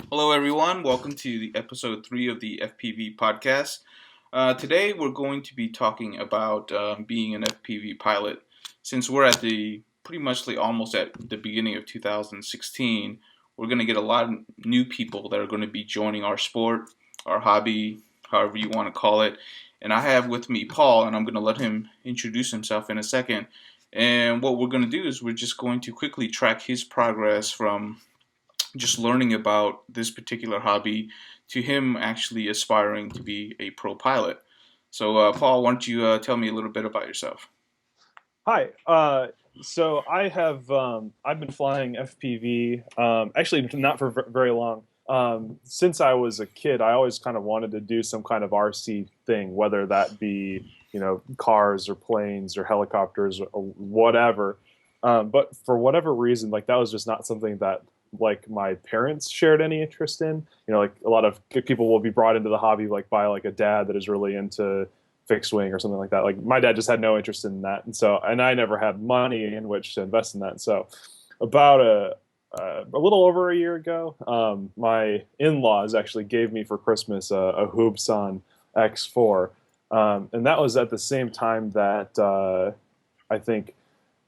Hello, everyone. Welcome to the episode 3 of the FPV podcast. Today, we're going to be talking about being an FPV pilot. Since we're at the pretty much almost at the beginning of 2016, we're going to get a lot of new people that are going to be joining our sport, our hobby, however you want to call it. And I have with me Paul, and I'm going to let him introduce himself in a second. And what we're going to do is we're just going to quickly track his progress from just learning about this particular hobby to him actually aspiring to be a pro pilot. So, Paul, why don't you tell me a little bit about yourself? Hi. So I've been flying FPV, actually not for very long. Since I was a kid, I always kind of wanted to do some kind of RC thing, whether that be, cars or planes or helicopters or whatever. But for whatever reason, like that was just not something that like my parents shared any interest in. Like a lot of people will be brought into the hobby like by like a dad that is really into fixed wing or something like that. Like my dad just had no interest in that, and I never had money in which to invest in that. So about a little over a year ago, my in-laws actually gave me for Christmas a Hoobson X4, and that was at the same time that I think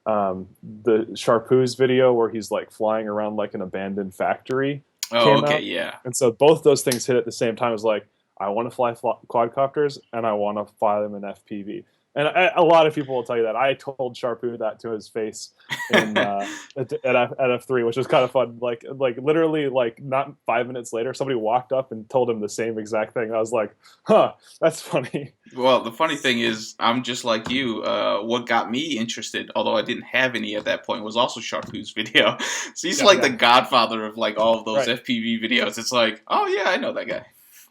the Sharpoo's video where he's like flying around like an abandoned factory Oh, came okay, out, yeah. and so both those things hit at the same time. It was like I want to fly quadcopters and I want to fly them in FPV. And a lot of people will tell you that. I told Sharpoo that to his face in at F3, which was kind of fun. Like literally, like not 5 minutes later, somebody walked up and told him the same exact thing. I was like, "Huh, that's funny." Well, the funny thing is, I'm just like you. What got me interested, although I didn't have any at that point, was also Sharpoo's video. So he's Yeah, like the yeah, godfather of like all of those right. FPV videos. It's like, oh yeah, I know that guy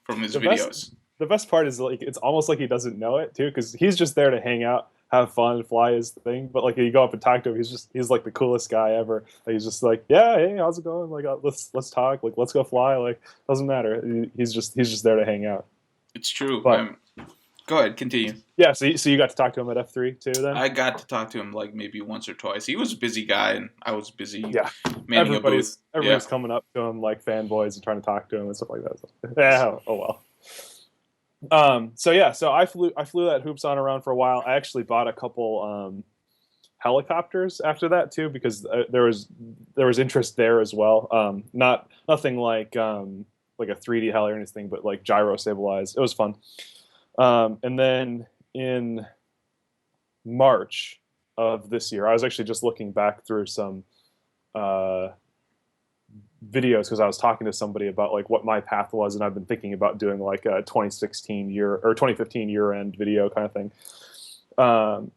from his The best videos. the best part is like it's almost like he doesn't know it too, because he's just there to hang out, have fun, fly his thing. But like you go up and talk to him, he's like the coolest guy ever. Like, he's just like, yeah, hey, how's it going? Like, let's talk. Like, let's go fly. Like, doesn't matter. He's just there to hang out. It's true. But Go ahead, continue. yeah, so you got to talk to him at F3 too, then. I got to talk to him like maybe once or twice. He was a busy guy, and I was busy Yeah, manning a booth. Yeah. everybody's coming up to him like fanboys and trying to talk to him and stuff like that. So, yeah, oh well. So yeah, so I flew that hoops on around for a while. I actually bought a couple helicopters after that too, because there was interest there as well. Not nothing like a 3D heli or anything, but like gyro stabilized. It was fun. And then in March of this year, I was actually just looking back through some uh, videos because I was talking to somebody about like what my path was, and I've been thinking about doing like a 2016 year or 2015 year end video kind of thing.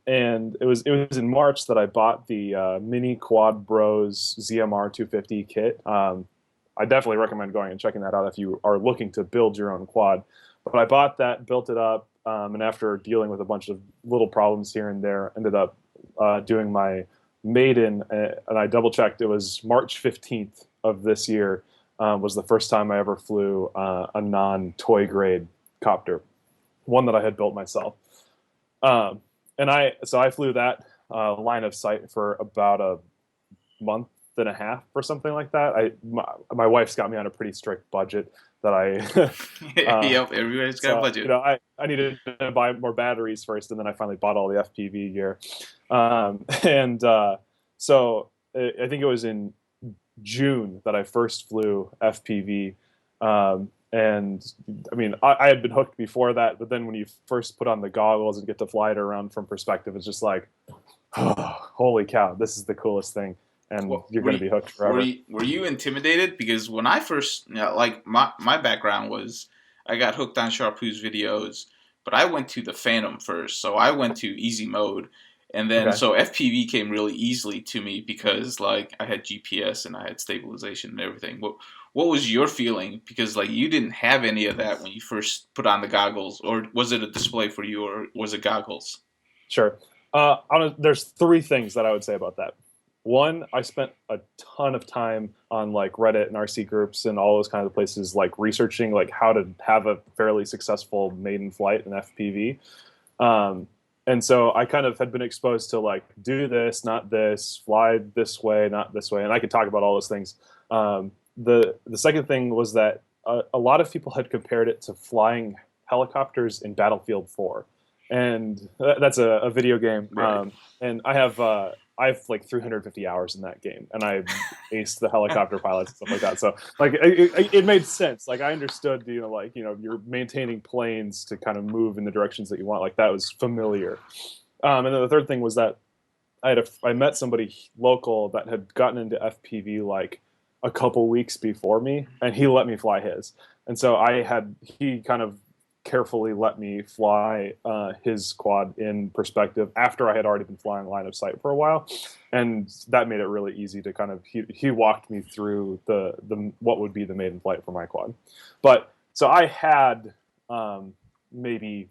And it was in March that I bought the Mini Quad Bros ZMR 250 kit. I definitely recommend going and checking that out if you are looking to build your own quad. But I bought that, built it up, and after dealing with a bunch of little problems here and there, ended up doing my maiden, and I double checked. It was March 15th of this year was the first time I ever flew a non-toy grade copter, one that I had built myself. And I flew that line of sight for about a month and a half or something like that. My wife's got me on a pretty strict budget that Yep, everybody's got a so budget. I needed to buy more batteries first, and then I finally bought all the FPV gear. And so I think it was in June that I first flew FPV. And I mean, I had been hooked before that, but then when you first put on the goggles and get to fly it around from perspective, it's just like, oh, holy cow, this is the coolest thing, and Well, you're going to be hooked forever. were you intimidated? Because when I first, like my background was, I got hooked on Sharpoo's videos, but I went to the Phantom first, so I went to easy mode, and then Okay, so FPV came really easily to me because like I had GPS and I had stabilization and everything. What was your feeling? Because like you didn't have any of that when you first put on the goggles, or was it a display for you, or was it goggles? sure. There's three things that I would say about that. One, I spent a ton of time on like Reddit and RC groups and all those kinds of places, like researching like how to have a fairly successful maiden flight in FPV. Um, and so I kind of had been exposed to like do this, not this, fly this way, not this way, and I could talk about all those things. the second thing was that a lot of people had compared it to flying helicopters in Battlefield 4, and that's a video game. Right. And I have like 350 hours in that game, and I aced the helicopter pilots and stuff like that. So like it made sense. Like I understood, like you're maintaining planes to kind of move in the directions that you want. Like that was familiar. And then the third thing was that I met somebody local that had gotten into FPV like a couple weeks before me, and he let me fly his. And so he kind of carefully let me fly his quad in perspective after I had already been flying line of sight for a while, and that made it really easy to kind of he walked me through the what would be the maiden flight for my quad. But so I had maybe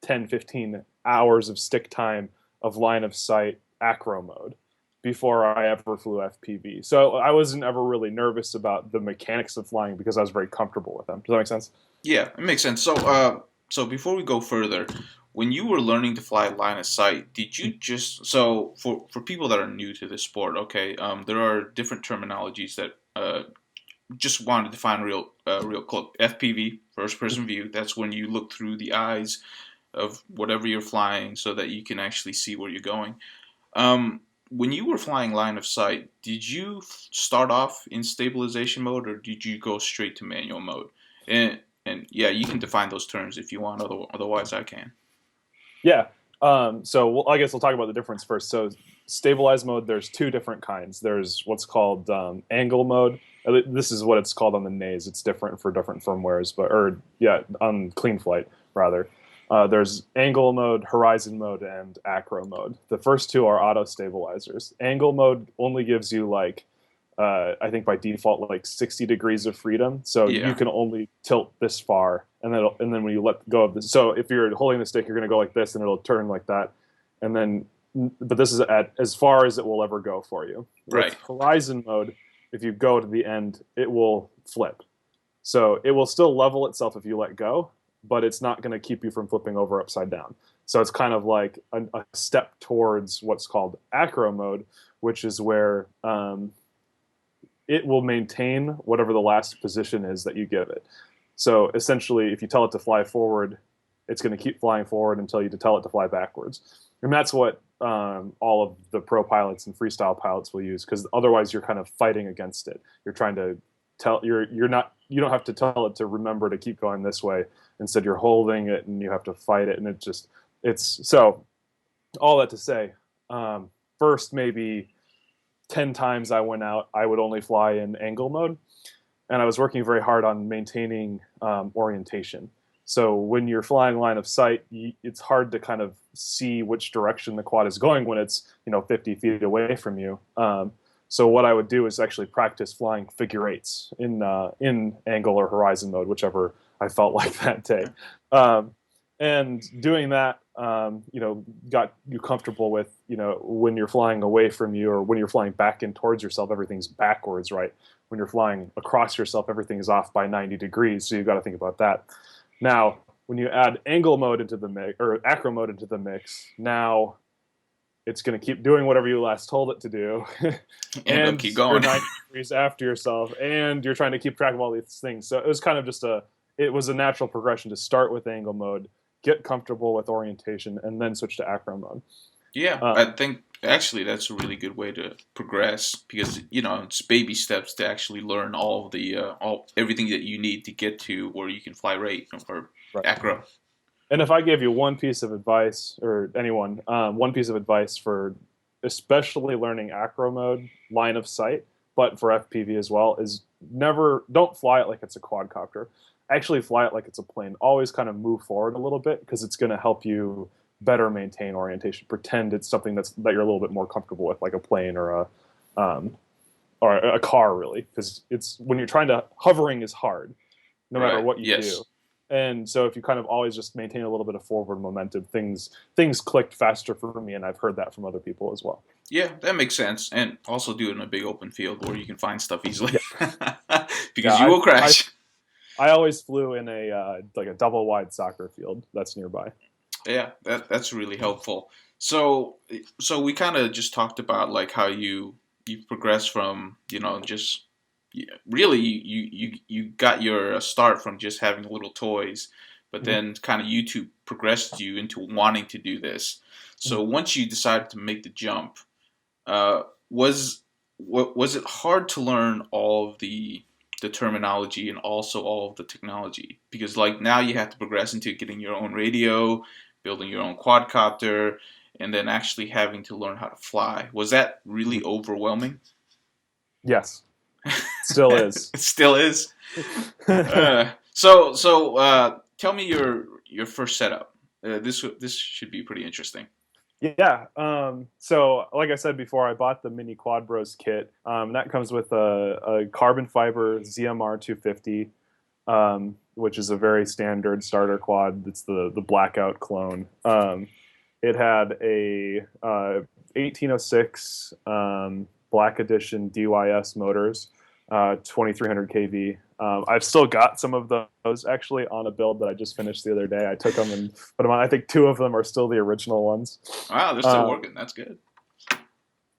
10-15 hours of stick time of line of sight acro mode before I ever flew FPV. So I wasn't ever really nervous about the mechanics of flying because I was very comfortable with them. Does that make sense? Yeah, it makes sense. So before we go further, when you were learning to fly line of sight, did you just for people that are new to this sport, okay, there are different terminologies that just want to define real quick. FPV, first person view. That's when you look through the eyes of whatever you're flying, so that you can actually see where you're going. When you were flying line of sight, did you start off in stabilization mode, or did you go straight to manual mode? And yeah, you can define those terms if you want. Otherwise, I can. Yeah. I guess we'll talk about the difference first. So stabilized mode, there's two different kinds. There's what's called angle mode. This is what it's called on the Naze. It's different for different firmwares, on Clean Flight rather. There's angle mode, horizon mode, and acro mode. The first two are auto stabilizers. Angle mode only gives you I think by default, like 60 degrees of freedom. So Yeah. you can only tilt this far, and then when you let go of this, so if you're holding the stick, you're going to go like this, and it'll turn like that, and then, but this is at as far as it will ever go for you. Right. With horizon mode, if you go to the end, it will flip. So it will still level itself if you let go, but it's not going to keep you from flipping over upside down. So it's kind of like a step towards what's called acro mode, which is where it will maintain whatever the last position is that you give it. So essentially, if you tell it to fly forward, it's going to keep flying forward until you tell it to fly backwards. And that's what all of the pro pilots and freestyle pilots will use, because otherwise you're kind of fighting against it. You're trying to you don't have to tell it to remember to keep going this way. Instead, you're holding it and you have to fight it. And so all that to say, first maybe 10 times I went out, I would only fly in angle mode. And I was working very hard on maintaining orientation. So when you're flying line of sight, it's hard to kind of see which direction the quad is going when it's 50 feet away from you. So what I would do is actually practice flying figure eights in angle or horizon mode, whichever I felt like that day. And doing that, got you comfortable with, when you're flying away from you or when you're flying back in towards yourself, everything's backwards, right? When you're flying across yourself, everything is off by 90 degrees. So you've got to think about that. Now, when you add angle mode into the mix or acro mode into the mix, now it's going to keep doing whatever you last told it to do. And keep going. You're 90 degrees after yourself, and you're trying to keep track of all these things. So it was kind of it was a natural progression to start with angle mode, get comfortable with orientation, and then switch to acro mode. Yeah, I think actually that's a really good way to progress, because it's baby steps to actually learn all everything that you need to get to where you can fly rate or acro. And if I gave you one piece of advice, or anyone, one piece of advice for especially learning acro mode, line of sight, but for FPV as well, is don't fly it like it's a quadcopter. Actually fly it like it's a plane. Always kind of move forward a little bit, because it's going to help you better maintain orientation. Pretend it's something that you're a little bit more comfortable with, like a plane or a car, really, because it's when you're trying to hovering is hard, no matter what you do. And so if you kind of always just maintain a little bit of forward momentum, things clicked faster for me, and I've heard that from other people as well. Yeah, that makes sense. And also do it in a big open field where you can find stuff easily. Because you will crash. I always flew in a double wide soccer field that's nearby. Yeah, that's really helpful. So we kind of just talked about like how you progress from just really you got your start from just having little toys, but Mhm. then kind of YouTube progressed you into wanting to do this. So Mhm. once you decided to make the jump, uh, was was it hard to learn all of the terminology and also all of the technology? Because like now you have to progress into getting your own radio, building your own quadcopter, and then actually having to learn how to fly. Was that really Mhm. overwhelming? Yes, still is. It still is. So tell me your first setup. This should be pretty interesting. Yeah. So, like I said before, I bought the Mini Quad Bros kit. That comes with a carbon fiber ZMR 250, which is a very standard starter quad. It's the blackout clone. It had a 1806 Black Edition DYS motors, 2300 kV. I've still got some of those actually on a build that I just finished the other day. I took them and put them on. I think two of them are still the original ones. Wow, they're still Uh, working. That's good.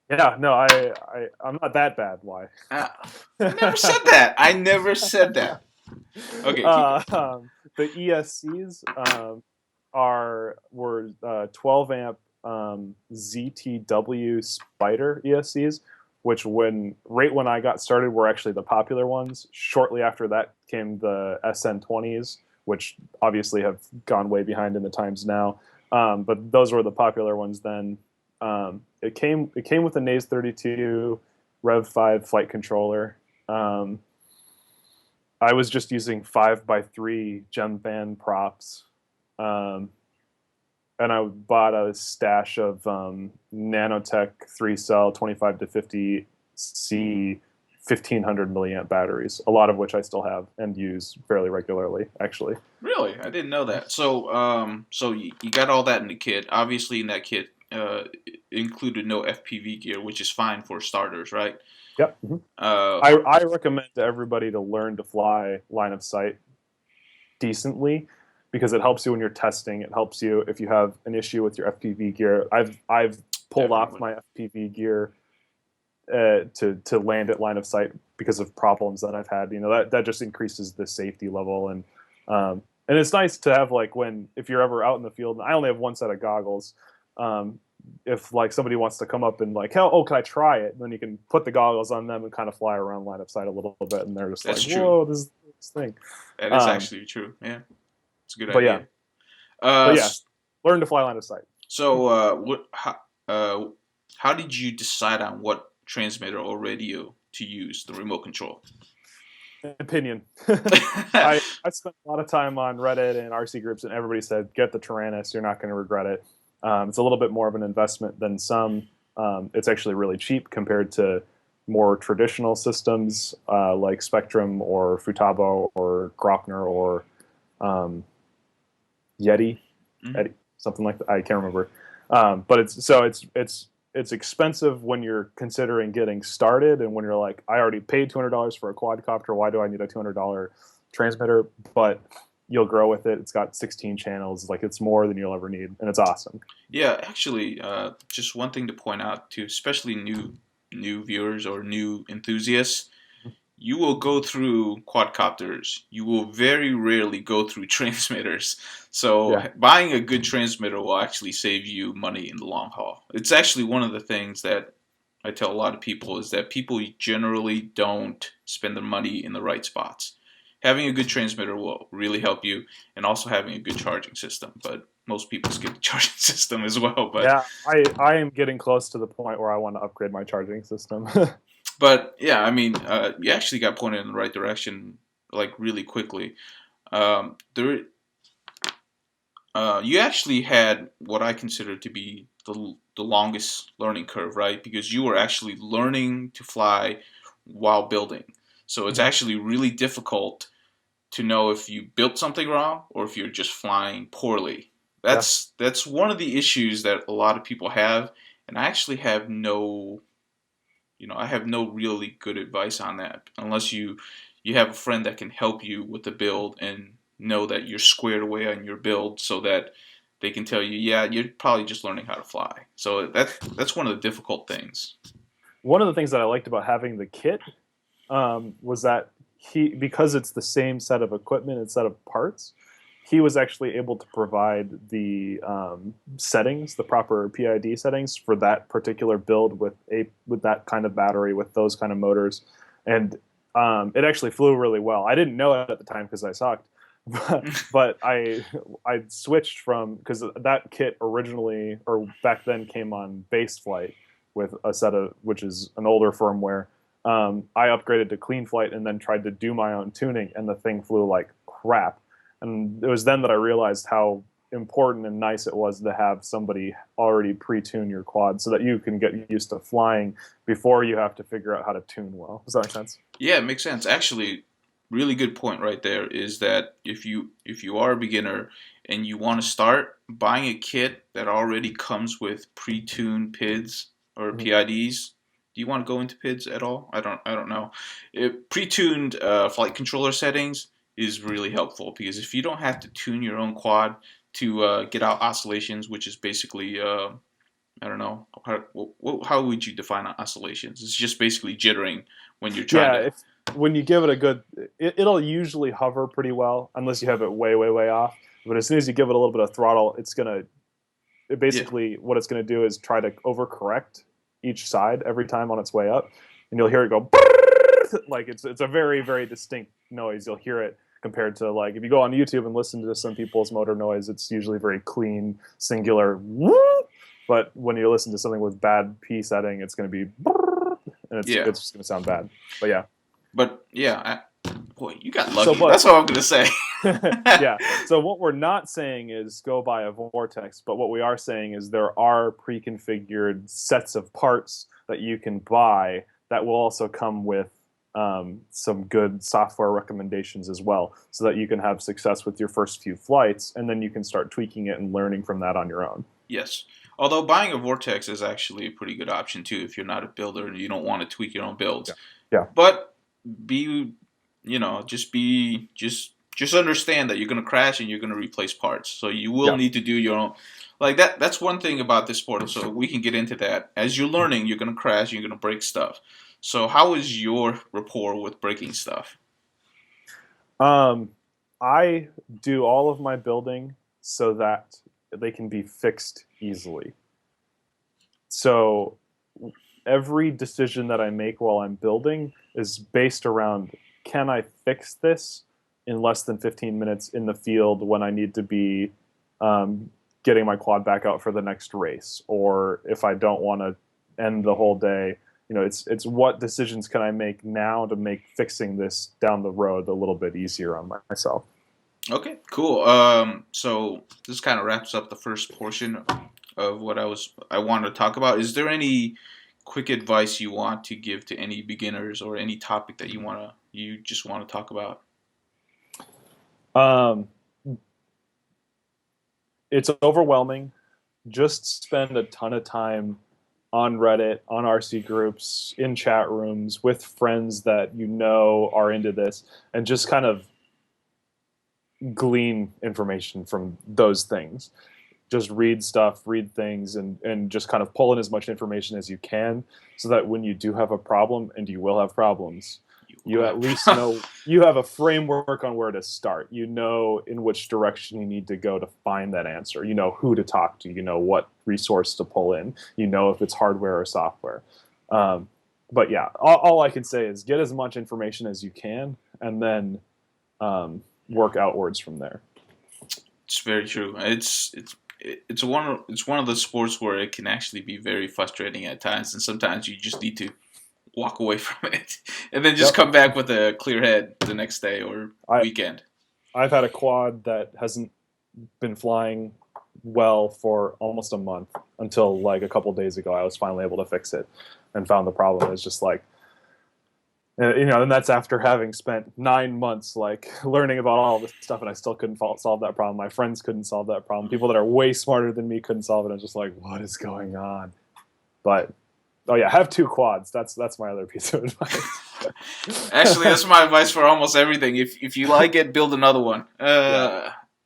yeah, no, I'm not that bad. Why? I never said that. I never said that. Okay, keep going. The ESCs were 12 amp ZTW Spider ESCs, which when I got started were actually the popular ones. Shortly after that came the SN20s, which obviously have gone way behind in the times now. But those were the popular ones then. It came with a Naze 32 Rev 5 flight controller. I was just using 5x3 gem fan props. Um, and I bought a stash of Nanotech 3 cell 25 to 50 C 1500 milliamp batteries, a lot of which I still have and use fairly regularly, actually. Really, I didn't know that. So you got all that in the kit. Obviously, in that kit, included no FPV gear, which is fine for starters, right? Yep. Mm-hmm. Uh, I recommend to everybody to learn to fly line of sight decently because it helps you when you're testing. It helps you if you have an issue with your FPV gear. I've pulled off definitely. my FPV gear to land at line of sight because of problems that I've had. That just increases the safety level and it's nice to have like if you're ever out in the field. And I only have one set of goggles. Um, if like somebody wants to come up and like, hell, oh, can I try it? And then you can put the goggles on them and kind of fly around line of sight a little bit, and they're just That's like, true. whoa, this thing. That is Um, actually true. Yeah, it's a good but yeah, idea. but Uh, yes, learn to fly line of sight. so uh, how did you decide on what transmitter or radio to use the remote control? Opinion. I spent a lot of time on Reddit and RC groups, and everybody said, get the Tyrannus. You're not going to regret it. It's a little bit more of an investment than some. It's actually really cheap compared to more traditional systems like Spectrum or Futaba or Grokner or um, Yeti, Mhm. Eddie, something like that. I can't remember. But it's expensive when you're considering getting started, and when you're like, I already paid $200 for a quadcopter. Why do I need a $200 transmitter? But you'll grow with it. It's got 16 channels. Like it's more than you'll ever need, and it's awesome. Yeah, actually, just one thing to point out to especially new viewers or new enthusiasts, you will go through quadcopters. You will very rarely go through transmitters. So Yeah. buying a good transmitter will actually save you money in the long haul. It's actually one of the things that I tell a lot of people is that people generally don't spend their money in the right spots. Having a good transmitter will really help you, and also having a good charging system. But most people skip the charging system as well. But Yeah, I am getting close to the point where I want to upgrade my charging system. but yeah, I mean, you actually got pointed in the right direction like really quickly. There, you actually had what I consider to be the longest learning curve, right? Because you were actually learning to fly while building. So it's Mhm. actually really difficult to know if you built something wrong or if you're just flying poorly. Yeah. That's one of the issues that a lot of people have, and I actually have no, I have no really good advice on that unless you have a friend that can help you with the build and know that you're squared away on your build so that they can tell you, yeah, you're probably just learning how to fly. So that's one of the difficult things. One of the things that I liked about having the kit was that because it's the same set of equipment and set of parts, he was actually able to provide the settings, the proper PID settings for that particular build with that kind of battery, with those kind of motors, and it actually flew really well. I didn't know it at the time because I sucked, but I switched from, because that kit originally, or back then, came on base flight with a set of, which is an older firmware. I upgraded to clean flight and then tried to do my own tuning, and the thing flew like crap. And it was then that I realized how important and nice it was to have somebody already pre-tune your quad so that you can get used to flying before you have to figure out how to tune well. Does that make sense? Yeah, it makes sense. Actually, really good point right there is that if you are a beginner and you want to start buying a kit that already comes with pre-tuned PIDs or PIDs. Do you want to go into PIDs at all? I don't know. Pre-tuned flight controller settings is really helpful because if you don't have to tune your own quad to get out oscillations, which is basically I don't know how would you define oscillations? It's just basically jittering when you're trying to. When you give it a good, it'll usually hover pretty well unless you have it way, way, way off. But as soon as you give it a little bit of throttle, what it's gonna do is try to overcorrect each side every time on its way up, and you'll hear it go like it's a very, very distinct noise. You'll hear it compared to, like, if you go on YouTube and listen to some people's motor noise, it's usually very clean, singular. But when you listen to something with bad P setting, it's going to be, and it's just going to sound bad. But yeah. But yeah, boy, you got lucky. That's all I'm going to say. Yeah. So what we're not saying is go buy a Vortex, but what we are saying is there are pre-configured sets of parts that you can buy that will also come with some good software recommendations as well, so that you can have success with your first few flights, and then you can start tweaking it and learning from that on your own. Yes. Although buying a Vortex is actually a pretty good option too if you're not a builder and you don't want to tweak your own builds. Yeah. But just understand that you're going to crash and you're going to replace parts. So you will need to do your own. Like that's one thing about this sport. So we can get into that. As you're learning, you're going to crash, you're going to break stuff. So how is your rapport with breaking stuff? I do all of my building so that they can be fixed easily. So every decision that I make while I'm building is based around, can I fix this in less than 15 minutes in the field when I need to be getting my quad back out for the next race? Or if I don't want to end the whole day, it's what decisions can I make now to make fixing this down the road a little bit easier on myself. Okay, cool. So this kind of wraps up the first portion of what I wanted to talk about. Is there any quick advice you want to give to any beginners or any topic that you just want to talk about? It's overwhelming. Just spend a ton of time on Reddit, on RC groups, in chat rooms, with friends that are into this, and just kind of glean information from those things. Just read stuff, read things, and just kind of pull in as much information as you can, so that when you do have a problem, and you will have problems, you at least know you have a framework on where to start. You know in which direction you need to go to find that answer. You know who to talk to. You know what resource to pull in. You know if it's hardware or software. But yeah, all I can say is get as much information as you can, and then work outwards from there. It's very true. It's one of the sports where it can actually be very frustrating at times, and sometimes you just need to walk away from it and then just come back with a clear head the next day or weekend. I've had a quad that hasn't been flying well for almost a month, until like a couple days ago I was finally able to fix it and found the problem. It's just like, and that's after having spent 9 months like learning about all this stuff, and I still couldn't solve that problem. My friends couldn't solve that problem. People that are way smarter than me couldn't solve it. I was just like, what is going on? But oh yeah, have 2 quads. That's my other piece of advice. Actually, that's my advice for almost everything. If you like it, build another one.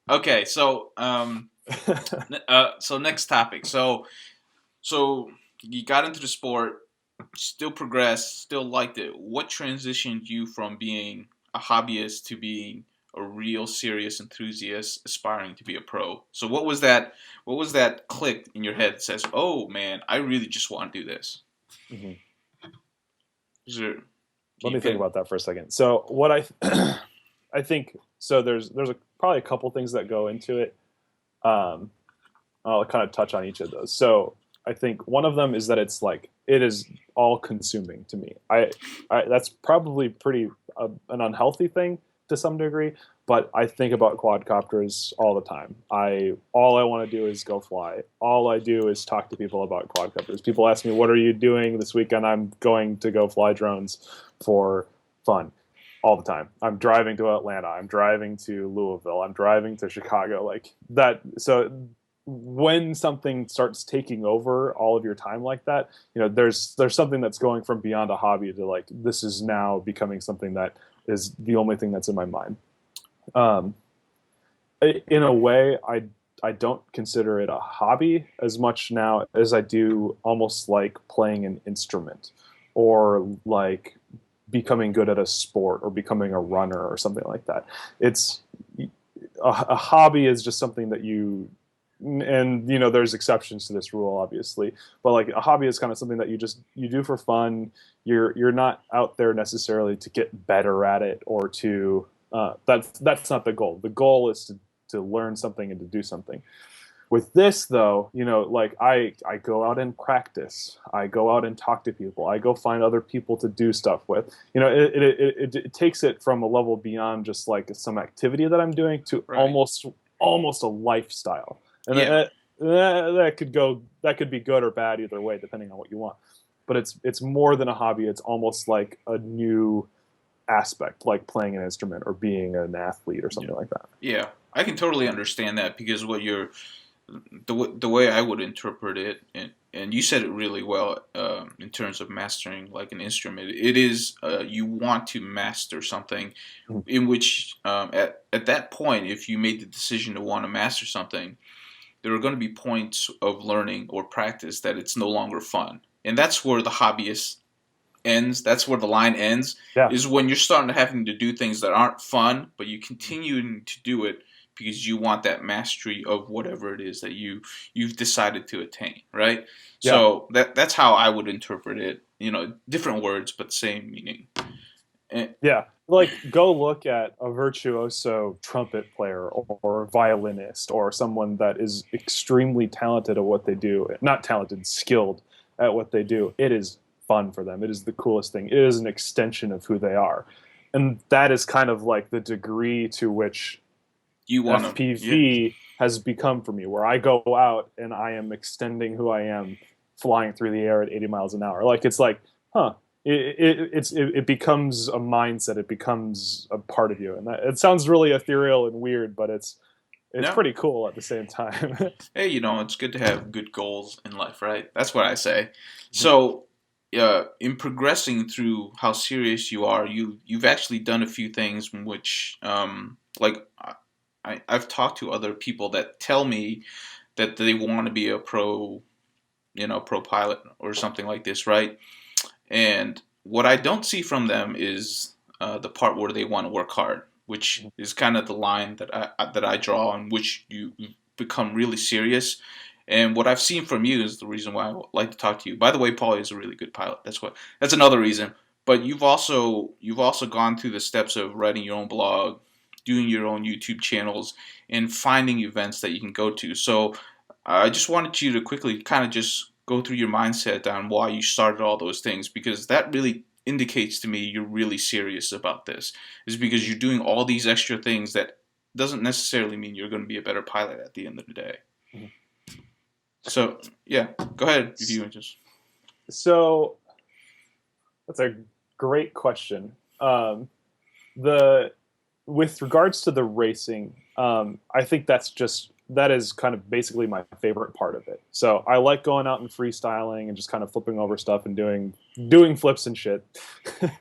Okay, so so next topic. So you got into the sport. still progressed, still liked it. What transitioned you from being a hobbyist to being a real serious enthusiast aspiring to be a pro? So what was that? What was that click in your head that says, "Oh man, I really just want to do this"? Hmm. Is there, can Let you me think pin? about that for a second. So what I think so. There's probably a couple things that go into it. Um, I'll kind of touch on each of those. So I think one of them is that it's like it is all consuming to me. That's probably pretty an unhealthy thing to some degree, but I think about quadcopters all the time. I all I want to do is go fly. All I do is talk to people about quadcopters. People ask me, "What are you doing this weekend?" I'm going to go fly drones for fun all the time. I'm driving to Atlanta. I'm driving to Louisville. I'm driving to Chicago. Like that. So when something starts taking over all of your time like that, there's something that's going from beyond a hobby to like this is now becoming something that is the only thing that's in my mind. Um, in a way, I don't consider it a hobby as much now as I do almost like playing an instrument or like becoming good at a sport or becoming a runner or something like that. It's a hobby is just something that and there's exceptions to this rule obviously, but like a hobby is kind of something that you do for fun. You're not out there necessarily to get better at it or to that's not the goal. The goal is to learn something and to do something. With this though, like I go out and practice. I go out and talk to people. I go find other people to do stuff with. It takes it from a level beyond just like some activity that I'm doing to Right. almost a lifestyle. And Yeah. that could be good or bad either way depending on what you want. But it's more than a hobby. It's almost like a new aspect, like playing an instrument or being an athlete or Yeah. something like that. Yeah. I can totally understand that because what you're the way I would interpret it, and you said it really well in terms of mastering like an instrument. It is you want to master something, Mhm. in which at that point, if you made the decision to want to master something, there are going to be points of learning or practice that it's no longer fun, and that's where the hobbyist ends. That's where the line ends. Yeah. Is when you're starting to having to do things that aren't fun, but you continue to do it because you want that mastery of whatever it is that you've decided to attain, right? Yeah. So that's how I would interpret it. Different words but same meaning. And, Yeah, like go look at a virtuoso trumpet player or violinist or someone that is extremely talented at what they do. Not talented, skilled at what they do. It is fun for them. It is the coolest thing. It is an extension of who they are. And that is kind of like the degree to which you want to, yeah, FPV has become for me, where I go out and I am extending who I am flying through the air at 80 miles an hour. Like it's like, huh, it becomes a mindset. It becomes a part of you, and it sounds really ethereal and weird, but it's no. pretty cool at the same time. Hey, it's good to have good goals in life, right? That's what I say. So, in progressing through how serious you are, you've actually done a few things in which, like, I've talked to other people that tell me that they want to be a pro, pro pilot or something like this, right? And what I don't see from them is the part where they want to work hard, which is kind of the line that I draw on which you become really serious. And what I've seen from you is the reason why I like to talk to you. By the way, Paul is a really good pilot. That's another reason. But you've also gone through the steps of writing your own blog, doing your own YouTube channels, and finding events that you can go to. So I just wanted you to quickly kind of just go through your mindset on why you started all those things, because that really indicates to me you're really serious about this. Is because you're doing all these extra things that doesn't necessarily mean you're going to be a better pilot at the end of the day. So yeah, go ahead if you just. So that's a great question. The With regards to the racing, I think that is kind of basically my favorite part of it. So I like going out and freestyling and just kind of flipping over stuff and doing flips and shit.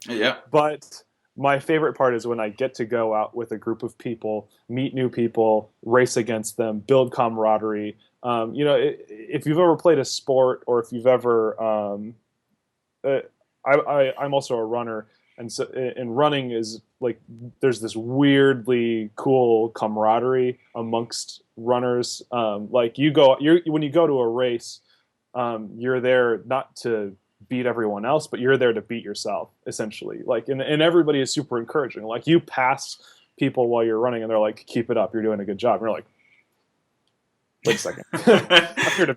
Yeah. But my favorite part is when I get to go out with a group of people, meet new people, race against them, build camaraderie. If you've ever played a sport or if you've ever I'm also a runner, and so and running is like there's this weirdly cool camaraderie amongst runners. Like when you go to a race, you're there not to beat everyone else, but you're there to beat yourself essentially. Like and everybody is super encouraging. Like you pass people while you're running, and they're like, "Keep it up, you're doing a good job." And you're like, wait a second. I'm here to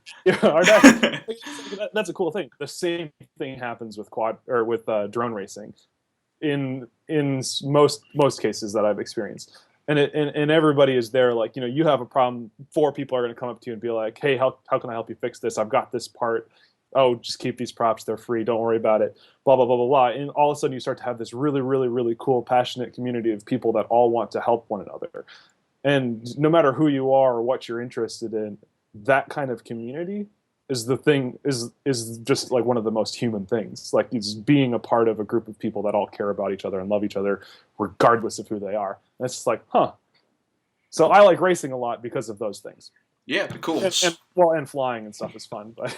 that's a cool thing. The same thing happens with quad or with drone racing in most cases that I've experienced. And everybody is there like, you have a problem, four people are going to come up to you and be like, "Hey, how can I help you fix this? I've got this part. Oh, just keep these props, they're free, don't worry about it." Blah blah blah blah blah. And all of a sudden you start to have this really really really cool passionate community of people that all want to help one another. And no matter who you are or what you're interested in, that kind of community is the thing is just like one of the most human things. Like it's being a part of a group of people that all care about each other and love each other regardless of who they are. And it's just like, huh. So I like racing a lot because of those things. Yeah, cool. And flying and stuff is fun. But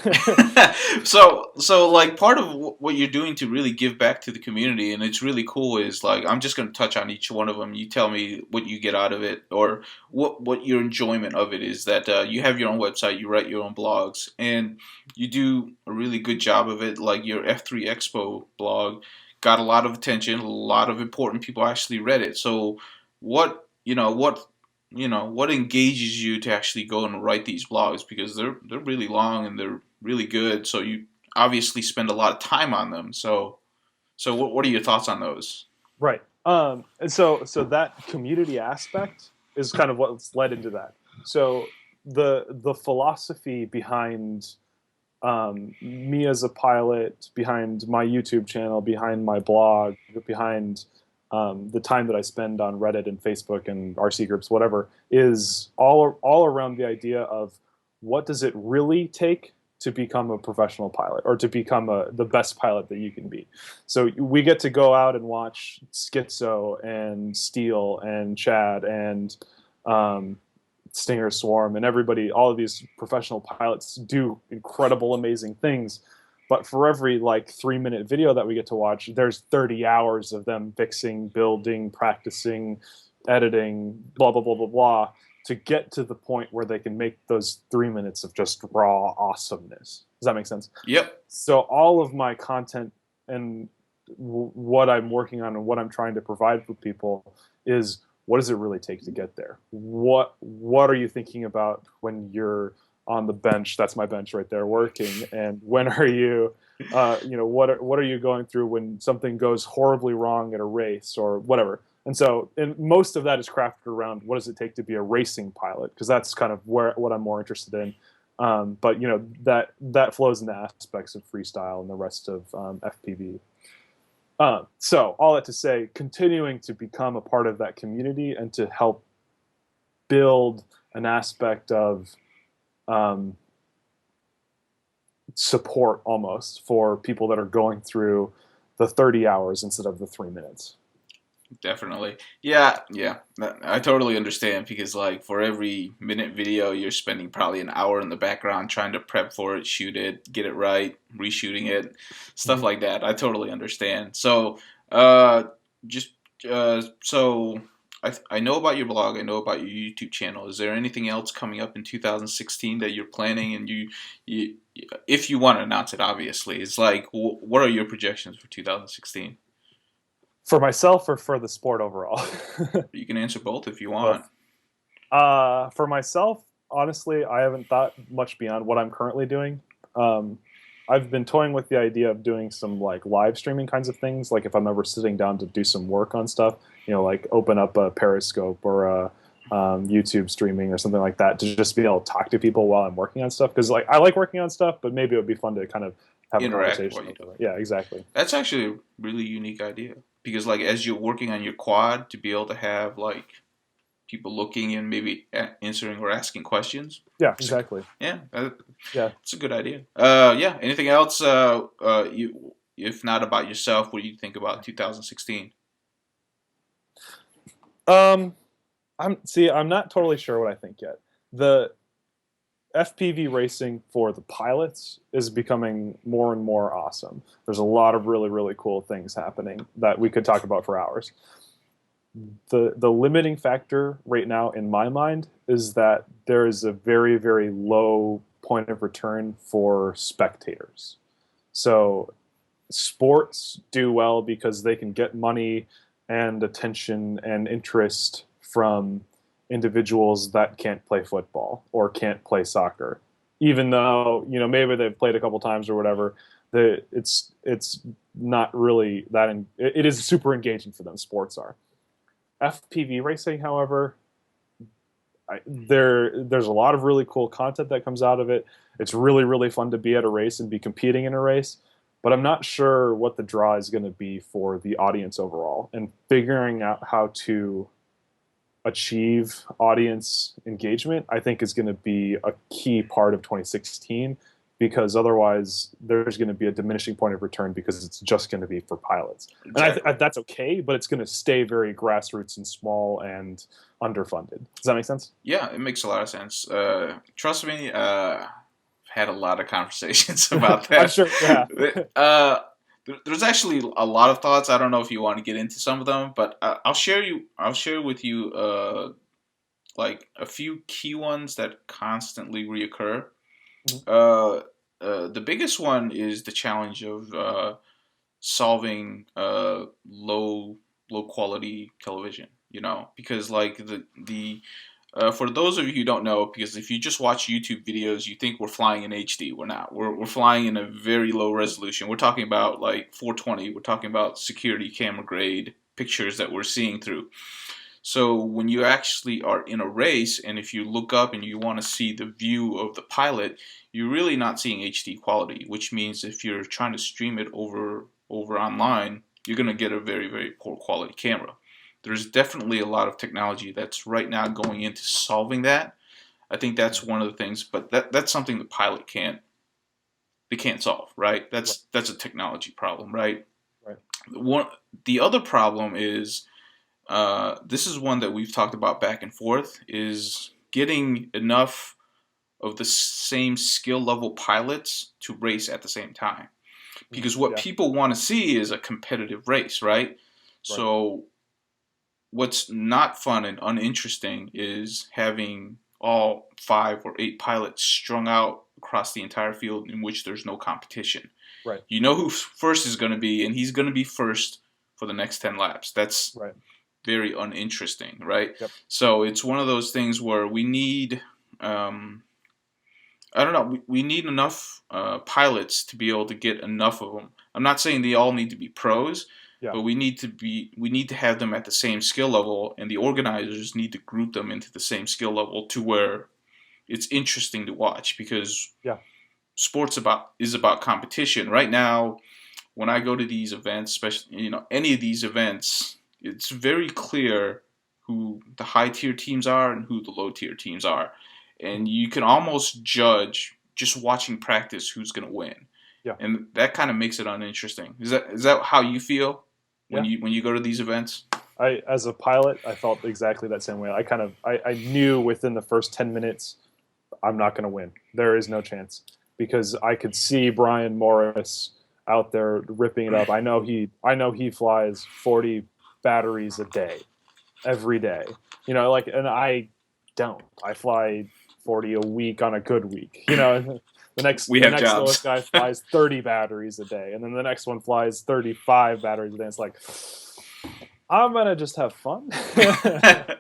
so like part of what you're doing to really give back to the community, and it's really cool, is like I'm just going to touch on each one of them. You tell me what you get out of it, or what your enjoyment of it is. That you have your own website, you write your own blogs, and you do a really good job of it. Like your F3 Expo blog got a lot of attention. A lot of important people actually read it. So what engages you to actually go and write these blogs, because they're really long and they're really good, so you obviously spend a lot of time on them. So what are your thoughts on those? right. And so that community aspect is kind of what's led into that. So the philosophy behind me as a pilot, behind my YouTube channel, behind my blog, behind the time that I spend on Reddit and Facebook and RC groups, whatever, is all around the idea of what does it really take to become a professional pilot or to become the best pilot that you can be. So we get to go out and watch Schizo and Steele and Chad and Stinger Swarm and everybody, all of these professional pilots do incredible, amazing things. But for every 3-minute video that we get to watch, there's 30 hours of them fixing, building, practicing, editing, blah, blah, blah, blah, blah, to get to the point where they can make those 3 minutes of just raw awesomeness. Does that make sense? Yep. So all of my content and what I'm working on and what I'm trying to provide for people is, what does it really take to get there? What are you thinking about when you're on the bench? That's my bench right there working. And when are you, what are you going through when something goes horribly wrong at a race or whatever? And most of that is crafted around what does it take to be a racing pilot, because that's kind of what I'm more interested in. But that flows into aspects of freestyle and the rest of FPV. So all that to say, continuing to become a part of that community and to help build an aspect of support almost for people that are going through the 30 hours instead of the 3 minutes. Definitely. Yeah. I totally understand, because for every minute video, you're spending probably an hour in the background trying to prep for it, shoot it, get it right, reshooting it, stuff like that. I totally understand. So, so I know about your blog, I know about your YouTube channel. Is there anything else coming up in 2016 that you're planning, and you if you want to announce it, obviously? It's what are your projections for 2016? For myself or for the sport overall? You can answer both if you want. For myself, honestly, I haven't thought much beyond what I'm currently doing. I've been toying with the idea of doing some live streaming kinds of things. Like if I'm ever sitting down to do some work on stuff, open up a Periscope or a YouTube streaming or something like that, to just be able to talk to people while I'm working on stuff. Because I like working on stuff, but maybe it would be fun to kind of have interact a conversation. Yeah, exactly. That's actually a really unique idea, because as you're working on your quad, to be able to have people looking and maybe answering or asking questions. Yeah, exactly. Yeah, yeah, it's a good idea. Yeah. Anything else? If not about yourself, what do you think about 2016? I'm not totally sure what I think yet. FPV racing for the pilots is becoming more and more awesome. There's a lot of really, really cool things happening that we could talk about for hours. The limiting factor right now in my mind is that there is a very, very low point of return for spectators. So sports do well because they can get money and attention and interest from individuals that can't play football or can't play soccer, even though maybe they've played a couple times or whatever. It's not really that. It is super engaging for them. Sports are. FPV racing, however, there's a lot of really cool content that comes out of it. It's really, really fun to be at a race and be competing in a race, but I'm not sure what the draw is going to be for the audience overall. And figuring out how to achieve audience engagement, I think, is going to be a key part of 2016, because otherwise there's going to be a diminishing point of return because it's just going to be for pilots. Exactly. And that's okay, but it's going to stay very grassroots and small and underfunded. Does that make sense? Yeah, it makes a lot of sense. Trust me, I've had a lot of conversations about that. I'm sure, yeah. There's actually a lot of thoughts. I don't know if you want to get into some of them, but I'll share with you like a few key ones that constantly reoccur. The biggest one is the challenge of solving low quality television. Because like the for those of you who don't know, because if you just watch YouTube videos, you think we're flying in HD. We're not. We're flying in a very low resolution. We're talking about like 420. We're talking about security camera grade pictures that we're seeing through. So when you actually are in a race, and if you look up and you want to see the view of the pilot, you're really not seeing HD quality, which means if you're trying to stream it over online, you're going to get a very, very poor quality camera. There's definitely a lot of technology that's right now going into solving that. I think that's one of the things, but that's something the pilot can't solve, right? That's a technology problem, right? Right. The other problem is, this is one that we've talked about back and forth, is getting enough of the same skill level pilots to race at the same time. Because what people want to see is a competitive race, right? So what's not fun and uninteresting is having all 5 or 8 pilots strung out across the entire field in which there's no competition. Right. You know who first is going to be, and he's going to be first for the next 10 laps. That's very uninteresting, right? Yep. So it's one of those things where we need, I don't know, we need enough pilots to be able to get enough of them. I'm not saying they all need to be pros, but we need to have them at the same skill level, and the organizers need to group them into the same skill level to where it's interesting to watch, because sports is about competition. Right now, when I go to these events, especially any of these events, it's very clear who the high tier teams are and who the low tier teams are, and you can almost judge just watching practice who's going to win. Yeah. And that kind of makes it uninteresting. Is that how you feel when you go to these events? As a pilot, I felt exactly that same way. I knew within the first 10 minutes, I'm not going to win. There is no chance, because I could see Brian Morris out there ripping it up. I know he flies 40 batteries a day, every day. And I don't. I fly 40 a week on a good week. The next lowest guy flies 30 batteries a day, and then the next one flies 35 batteries a day. It's like, I'm gonna just have fun. Can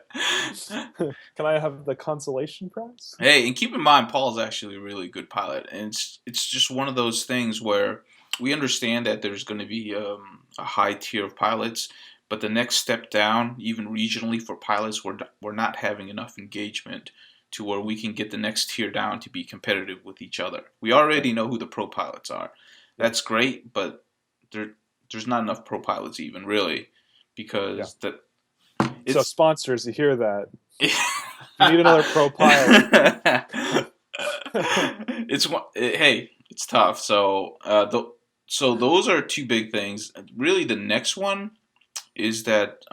I have the consolation prize? Hey, and keep in mind, Paul's actually a really good pilot, and it's just one of those things where we understand that there's going to be a high tier of pilots, but the next step down, even regionally for pilots, we're not having enough engagement to where we can get the next tier down to be competitive with each other. We already know who the pro pilots are. That's great, but there's not enough pro pilots even, really, because so sponsors, you hear that? You need another pro pilot. It's tough. So those are two big things. Really, the next one is that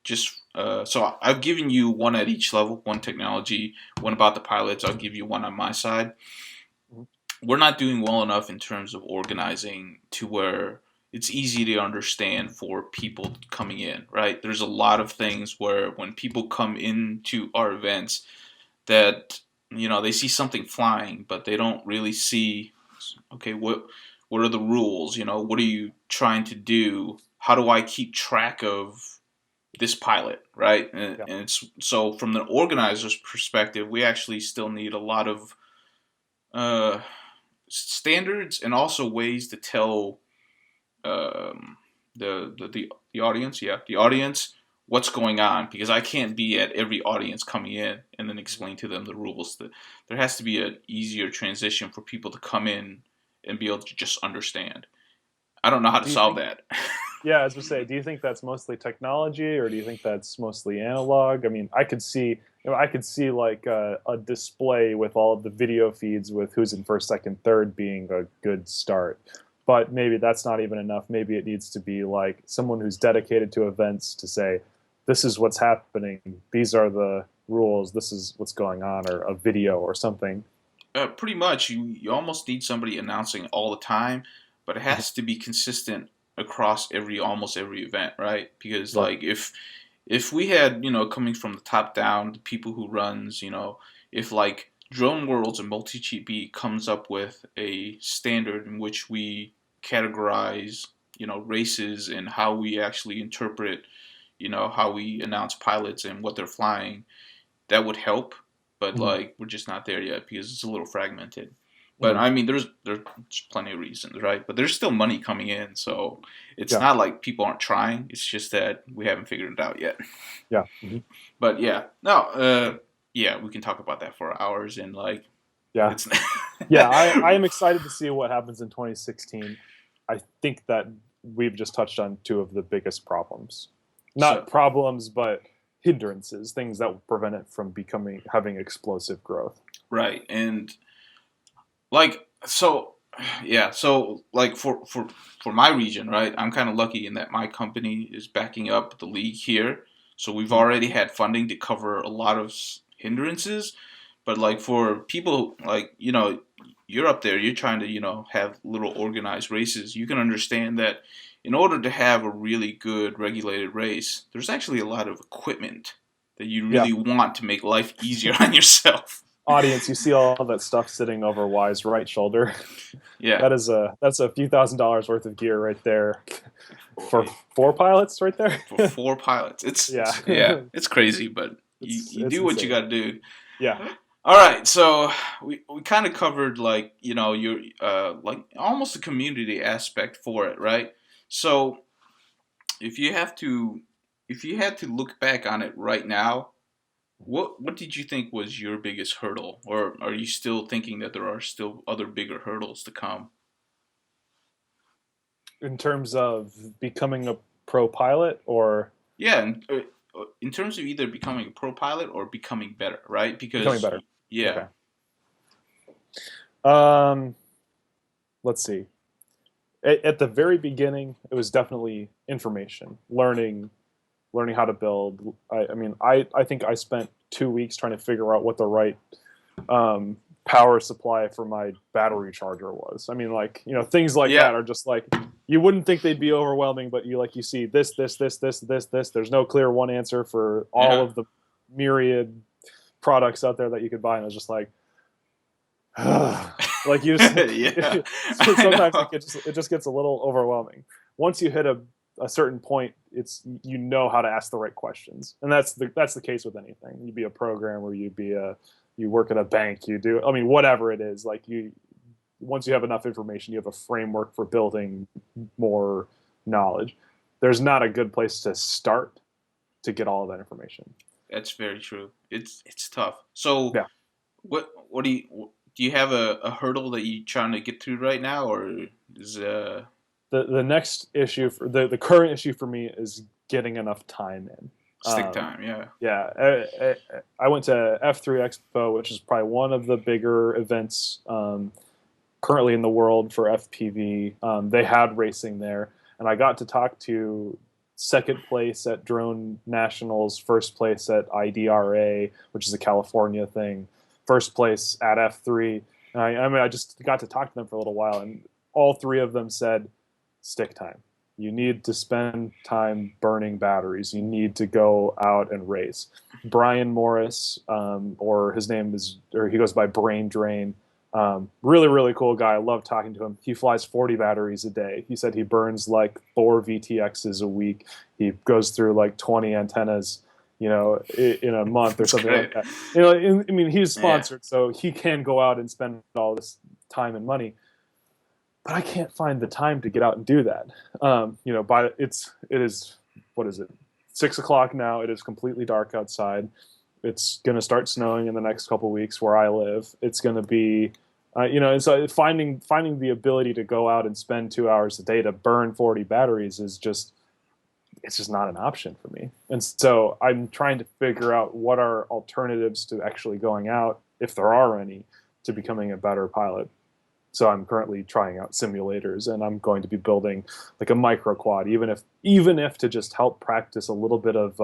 just so I've given you one at each level, one technology, one about the pilots. I'll give you one on my side. We're not doing well enough in terms of organizing to where it's easy to understand for people coming in, right? There's a lot of things where when people come into our events that, they see something flying, but they don't really see, okay, what are the rules? What are you trying to do? How do I keep track of this pilot, right? And it's so from the organizer's perspective, we actually still need a lot of uh, standards and also ways to tell the audience, the audience, what's going on, because I can't be at every audience coming in and then explain to them the rules. There has to be an easier transition for people to come in and be able to just understand. I don't know how to solve that. Yeah, as we say, do you think that's mostly technology, or do you think that's mostly analog? I mean, I could see, like a display with all of the video feeds with who's in first, second, third being a good start. But maybe that's not even enough. Maybe it needs to be like someone who's dedicated to events to say, this is what's happening. These are the rules. This is what's going on, or a video or something. Pretty much, you almost need somebody announcing all the time, but it has to be consistent across almost every event, right? Because Right. like if we had, coming from the top down, the people who runs, if like Drone Worlds and Multi Cheat Beat comes up with a standard in which we categorize, races and how we actually interpret, how we announce pilots and what they're flying, that would help. But Mhm. like we're just not there yet because it's a little fragmented. But Mhm. I mean, there's plenty of reasons, right? But there's still money coming in, so it's Yeah. not like people aren't trying. It's just that we haven't figured it out yet. Yeah. Mhm. But yeah, no, yeah, we can talk about that for hours and like Yeah. it's. Yeah. I am excited to see what happens in 2016. I think that we've just touched on two of the biggest problems. Not So problems, but hindrances, things that will prevent it from having explosive growth. right, and like so yeah, so like for my region, right, I'm kind of lucky in that my company is backing up the league here, so we've Mhm. already had funding to cover a lot of hindrances. But like for people like, you're up there, you're trying to, have little organized races, you can understand that in order to have a really good regulated race, there's actually a lot of equipment that you Yeah. really want to make life easier on yourself. Audience, you see all that stuff sitting over Y's right shoulder. Yeah. That's a few $1,000s worth of gear right there for For, 4 pilots right there. for 4 pilots. Yeah. Yeah, it's crazy, but you It's do what you insane. got to do. Yeah. All right, so we kind of covered like, your like almost a community aspect for it, right? So if you have to if you had to look back on it right now, what did you think was your biggest hurdle, or are you still thinking that there are still other bigger hurdles to come? In terms of becoming a pro pilot, or Yeah, and in terms of either becoming a pro pilot or becoming better, right? becoming Because better. yeah, Okay. Um, let's see. At the very beginning, it was definitely information, learning how to build. I mean, I think I spent 2 weeks trying to figure out what the right um, power supply for my battery charger was. I mean, like, things like yeah, that are just like, you wouldn't think they'd be overwhelming, but you see this. There's no clear one answer for all yeah, of the myriad products out there that you could buy, and I was just like, like you just yeah. I sometimes know. it just gets a little overwhelming. Once you hit a certain point, it's how to ask the right questions, and that's the case with anything. You be a programmer, you work at a bank, you do, I mean, whatever it is, like, you once you have enough information, you have a framework for building more knowledge. There's not a good place to start to get all of that information. That's very true. It's tough. So Yeah. what do you have a hurdle that you trying to get through right now, or is The next issue for the current issue for me is getting enough time in. stick time? Yeah. Yeah, I went to F3 Expo, which is probably one of the bigger events currently in the world for FPV. They had racing there, and I got to talk to second place at Drone Nationals, first place at IDRA, which is a California thing, first place at F3. I mean, I just got to talk to them for a little while, and all three of them said, stick time. You need to spend time burning batteries. You need to go out and race. Brian Morris, or his name is, or he goes by Brain Drain. Really, really cool guy. I love talking to him. He flies 40 batteries a day. He said he burns like 4 VTXs a week. He goes through like 20 antennas, in a month or something like that. I mean, he's sponsored, so he can go out and spend all this time and money. But I can't find the time to get out and do that. It is, what is it? 6 o'clock now. It is completely dark outside. It's going to start snowing in the next couple of weeks where I live. It's going to be, and so finding the ability to go out and spend 2 hours a day to burn 40 batteries it's just not an option for me. And so I'm trying to figure out what are alternatives to actually going out, if there are any, to becoming a better pilot. So I'm currently trying out simulators, and I'm going to be building like a micro quad, even if to just help practice a little bit of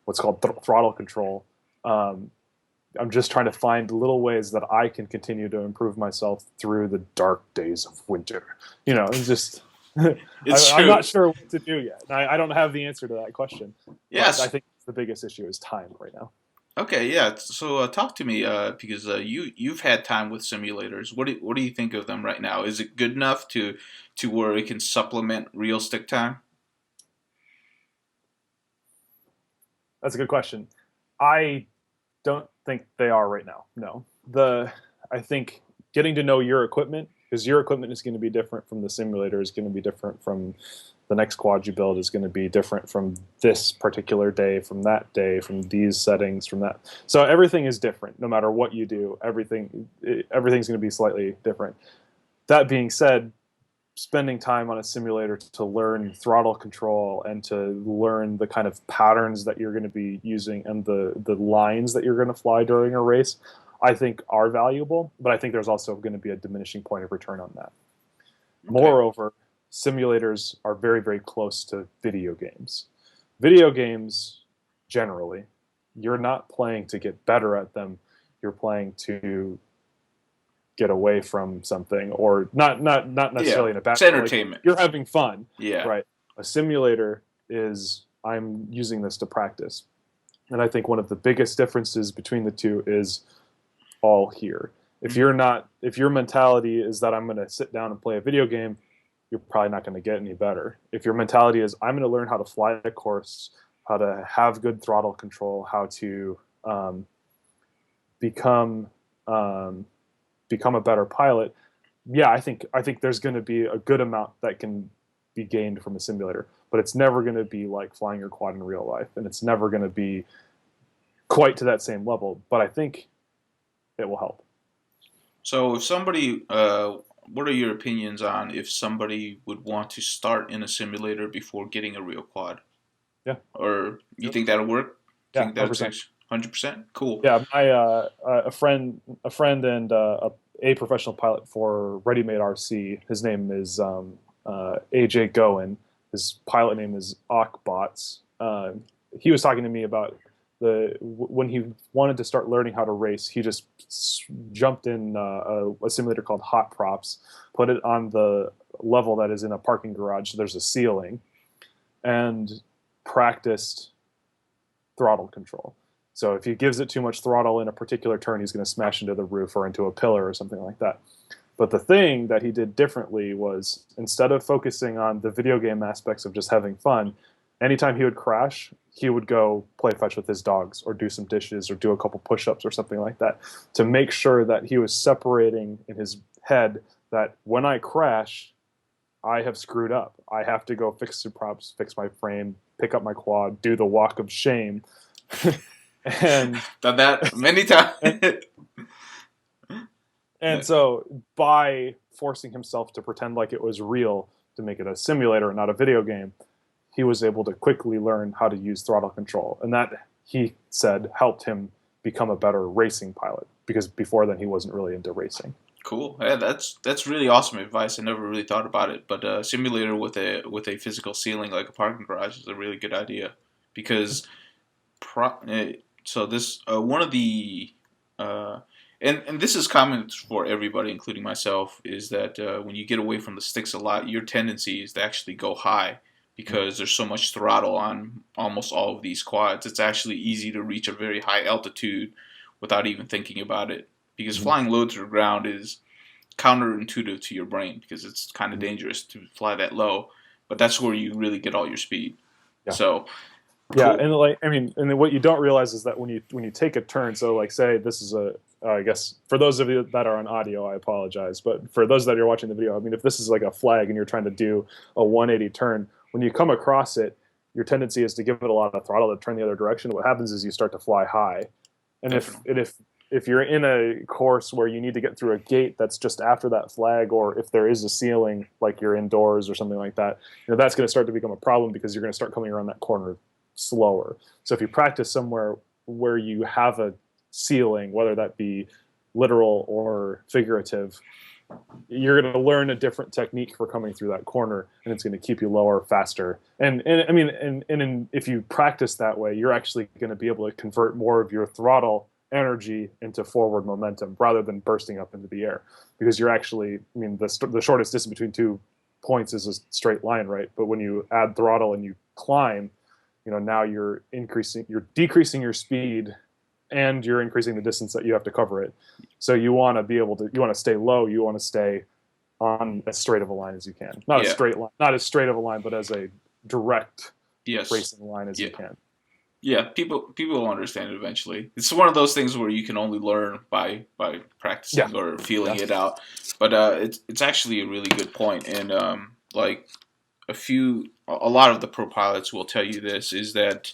what's called throttle control. I'm just trying to find little ways that I can continue to improve myself through the dark days of winter. It's just I'm not sure what to do yet. I don't have the answer to that question. Yes, I think the biggest issue is time right now. Okay, yeah. So talk to me because you've had time with simulators. What do you think of them right now? Is it good enough to where it can supplement real stick time? That's a good question. I don't think they are right now. No. I think getting to know your equipment, because your equipment is going to be different from the simulator, is going to be different from the next quad you build, is going to be different from this particular day, from that day, from these settings, from that. So everything is different no matter what you do. Everything's going to be slightly different. That being said, spending time on a simulator to learn throttle control and to learn the kind of patterns that you're going to be using and the lines that you're going to fly during a race, I think are valuable, but I think there's also going to be a diminishing point of return on that. Okay. Moreover, simulators are very, very close to video games. Video games, generally, you're not playing to get better at them. You're playing to get away from something, or not necessarily in a bad way. It's entertainment. You're having fun. Yeah. Right. A simulator is, I'm using this to practice. And I think one of the biggest differences between the two is all here. If your mentality is that I'm going to sit down and play a video game, you're probably not going to get any better. If your mentality is I'm going to learn how to fly a course, how to have good throttle control, how to become a better pilot, yeah, I think there's going to be a good amount that can be gained from a simulator, but it's never going to be like flying your quad in real life, and it's never going to be quite to that same level, but I think it will help. So if somebody, what are your opinions on if somebody would want to start in a simulator before getting a real quad? Yeah. Or you think that'll work? Yeah, 100%. 100%? Cool. Yeah, my a friend and a professional pilot for Ready Made RC. His name is AJ Goen. His pilot name is Ockbots. He was talking to me about when he wanted to start learning how to race, he just jumped in a simulator called Hot Props, put it on the level that is in a parking garage, so there's a ceiling, and practiced throttle control. So if he gives it too much throttle in a particular turn, he's going to smash into the roof or into a pillar or something like that. But the thing that he did differently was, instead of focusing on the video game aspects of just having fun, anytime he would crash, he would go play fetch with his dogs or do some dishes or do a couple push-ups or something like that to make sure that he was separating in his head that when I crash, I have screwed up. I have to go fix the props, fix my frame, pick up my quad, do the walk of shame. And done that many times. And so by forcing himself to pretend like it was real, to make it a simulator and not a video game, he was able to quickly learn how to use throttle control. And that, he said, helped him become a better racing pilot, because before then he wasn't really into racing. Cool. Yeah, that's really awesome advice. I never really thought about it, but a simulator with a physical ceiling like a parking garage is a really good idea because so this one of the uh, and this is common for everybody, including myself, is that when you get away from the sticks a lot, your tendency is to actually go high because there's so much throttle on almost all of these quads. It's actually easy to reach a very high altitude without even thinking about it because Mm-hmm. flying low to the ground is counterintuitive to your brain because it's kind of Mm-hmm. dangerous to fly that low, but that's where you really get all your speed. Yeah. So Yeah, cool. and like I mean, and then what you don't realize is that when you take a turn, so like say this is I guess for those of you that are on audio, I apologize, but for those that are watching the video, I mean, if this is like a flag and you're trying to do a 180 turn, when you come across it, your tendency is to give it a lot of throttle to turn the other direction. What happens is you start to fly high, and Definitely. if you're in a course where you need to get through a gate that's just after that flag, or if there is a ceiling, like you're indoors or something like that, that's going to start to become a problem because you're going to start coming around that corner slower. So if you practice somewhere where you have a ceiling, whether that be literal or figurative, you're going to learn a different technique for coming through that corner, and it's going to keep you lower faster. And I mean, if you practice that way, you're actually going to be able to convert more of your throttle energy into forward momentum rather than bursting up into the air, because you're actually, I mean, the shortest distance between 2 points is a straight line, right? But when you add throttle and you climb, now you're decreasing your speed, and you're increasing the distance that you have to cover it. So you want to stay low. You want to stay on as straight of a line as you can. Not a Yeah. straight line, not as straight of a line, but as a direct Yes. racing line as Yeah. you can. Yeah. People will understand it eventually. It's one of those things where you can only learn by Yeah, practicing or feeling yeah, it out. But it's actually a really good point, and like a lot of the pro pilots will tell you this is that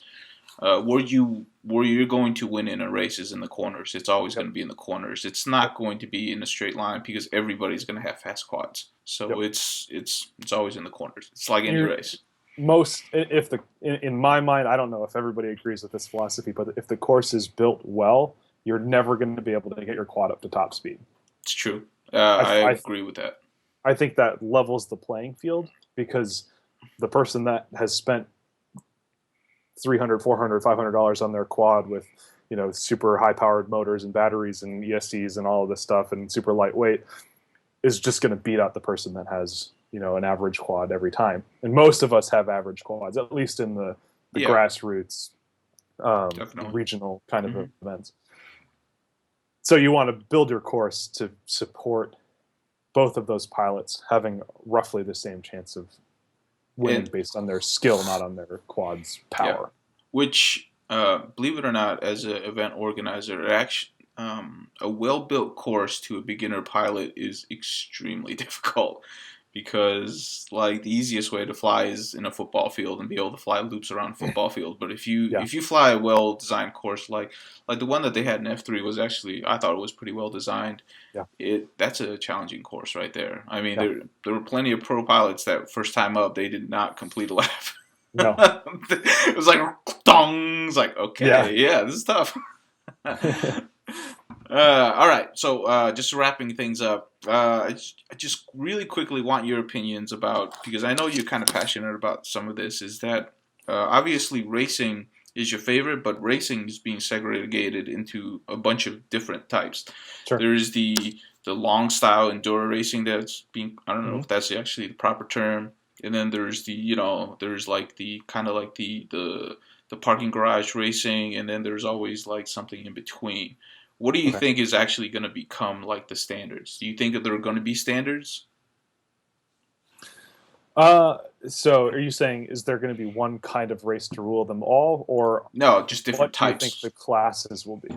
where you're going to win in a race is in the corners. It's always yep, going to be in the corners. It's yep, not going to be in a straight line because everybody's going to have fast quads. So yep. it's always in the corners. It's like any You're race. most if the in my mind, I don't know if everybody agrees with this philosophy, but if the course is built well, you're never going to be able to get your quad up to top speed. It's true. I, I I agree with that. I think that levels the playing field, because the person that has spent 300, 400, $500 on their quad with, super high powered motors and batteries and ESCs and all of this stuff and super lightweight is just going to beat out the person that has, an average quad every time. And most of us have average quads, at least in the Yeah, grassroots, definitely. regional kind of Hmm. events. So you want to build your course to support both of those pilots having roughly the same chance of winning And based on their skill, not on their quad's yeah, power. which believe it or not, as an event organizer, actually. A well-built course to a beginner pilot is extremely difficult because like the easiest way to fly is in a football field and be able to fly loops around a football field. But Yeah, if you fly a well-designed course like the one that they had in F3 was actually, I thought it was pretty well designed. yeah, That's a challenging course right there. I mean, yeah. there were plenty of pro pilots that first time up they did not complete a lap. No, It was like dong. It's like, yeah. okay, yeah, this is tough. All right, so just wrapping things up, I just really quickly want your opinions about, because I know you're kind of passionate about some of this, is that obviously racing is your favorite, but racing is being segregated into a bunch of different types. Sure. There is the long style enduro racing that's being, I don't know Hmm. if that's actually the proper term, and then there's there's like the kind of like the parking garage racing, and then there's always like something in between. What do you Okay. think is actually going to become like the standards? Do you think that there are going to be standards? Uh, so are you saying, is there going to be one kind of race to rule them all, or No, just different what do you think the types. classes will be?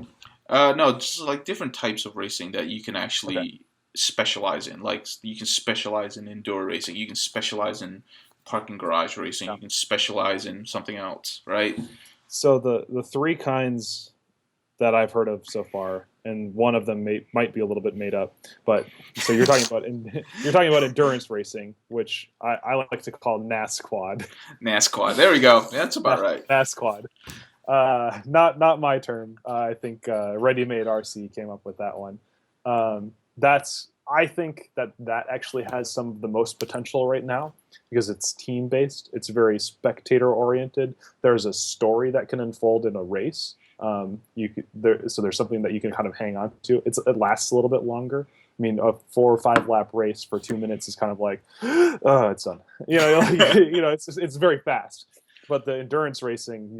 No, just like different types of racing that you can Okay. actually specialize in. Like you can specialize in indoor racing, you can specialize in parking garage racing, Yeah. you can specialize in something else, right? So the three kinds that I've heard of so far, and one of them might be a little bit made up. But so you're talking about you're talking about endurance racing, which I like to call NASQuad. NASCAR. There we go. That's about right. NASQuad. Not my term. I think Ready Made RC came up with that one. That's I think that actually has some of the most potential right now because it's team based. It's very spectator oriented. There's a story that can unfold in a race. So there's something that you can kind of hang on to. It lasts a little bit longer. I mean, a 4 or 5 lap race for 2 minutes is kind of like, oh, it's done. It's very fast. But the endurance racing,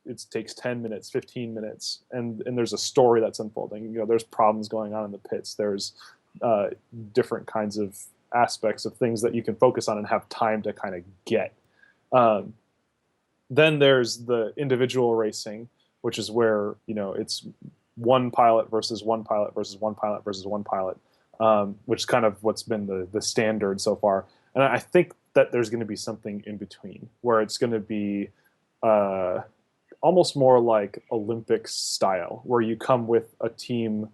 it takes 10 minutes, 15 minutes, and there's a story that's unfolding. There's problems going on in the pits. There's different kinds of aspects of things that you can focus on and have time to kind of get. Then there's the individual racing, which is where it's one pilot versus one pilot versus one pilot versus one pilot, which is kind of what's been the standard so far. And I think that there's going to be something in between where it's going to be almost more like Olympics style, where you come with a team